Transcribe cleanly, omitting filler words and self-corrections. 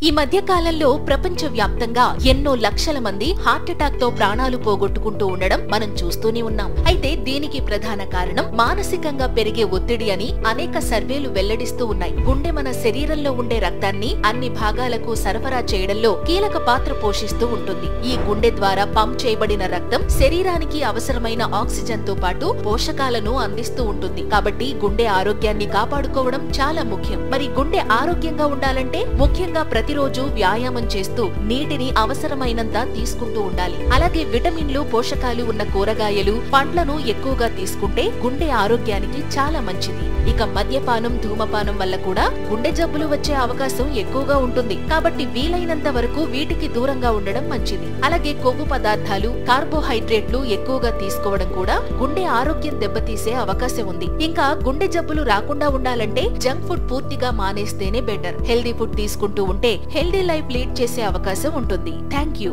ఈ మధ్య కాలంలో ప్రపంచవ్యాప్తంగా ఎన్నో లక్షల మంది హార్ట్ అటాక్ తో ప్రాణాలు పోగొట్టుకుంటూ ఉండడం మనం చూస్తూనే ఉన్నాం. అయితే దీనికి ప్రధాన కారణం మానసికంగా పెరిగే ఒత్తిడి అని అనేక సర్వేలు వెల్లడిస్తూ ఉన్నాయి. గుండె మన శరీరంలో ఉండే రక్తాన్ని అన్ని భాగాలకు సరఫరా చేయడంలో కీలక పాత్ర పోషిస్తూ ఉంటుంది. ఈ గుండె ద్వారా పంప్ చేయబడిన రక్తం శరీరానికి అవసరమైన ఆక్సిజన్ తో పాటు పోషకాలను అందిస్తూ ఉంటుంది. కాబట్టి గుండె ఆరోగ్యాన్ని కాపాడుకోవడం చాలా ముఖ్యం. మరి గుండె ఆరోగ్యంగా ఉండాలంటే ముఖ్యంగా ప్రతిరోజు వ్యాయామం చేస్తూ నీటిని అవసరమైనంత తీసుకుంటూ ఉండాలి. అలాగే విటమిన్లు, పోషకాలు ఉన్న కూరగాయలు, పండ్లను ఎక్కువగా తీసుకుంటే గుండె ఆరోగ్యానికి చాలా మంచిది. ఇక మద్యపానం, ధూమపానం వల్ల కూడా గుండె జబ్బులు వచ్చే అవకాశం ఎక్కువగా ఉంటుంది. కాబట్టి వీలైనంత వరకు వీటికి దూరంగా ఉండడం మంచిది. అలాగే కొవ్వు పదార్థాలు, కార్బోహైడ్రేట్లు ఎక్కువగా తీసుకోవడం కూడా గుండె ఆరోగ్యం దెబ్బతీసే అవకాశం ఉంది. ఇంకా గుండె జబ్బులు రాకుండా ఉండాలంటే జంక్ ఫుడ్ పూర్తిగా మానేస్తేనే బెటర్. హెల్దీ ఫుడ్ తీసుకుంటూ ఉంటే హెల్దీ లైఫ్ లీడ్ చేసే అవకాశం ఉంటుంది. Thank you.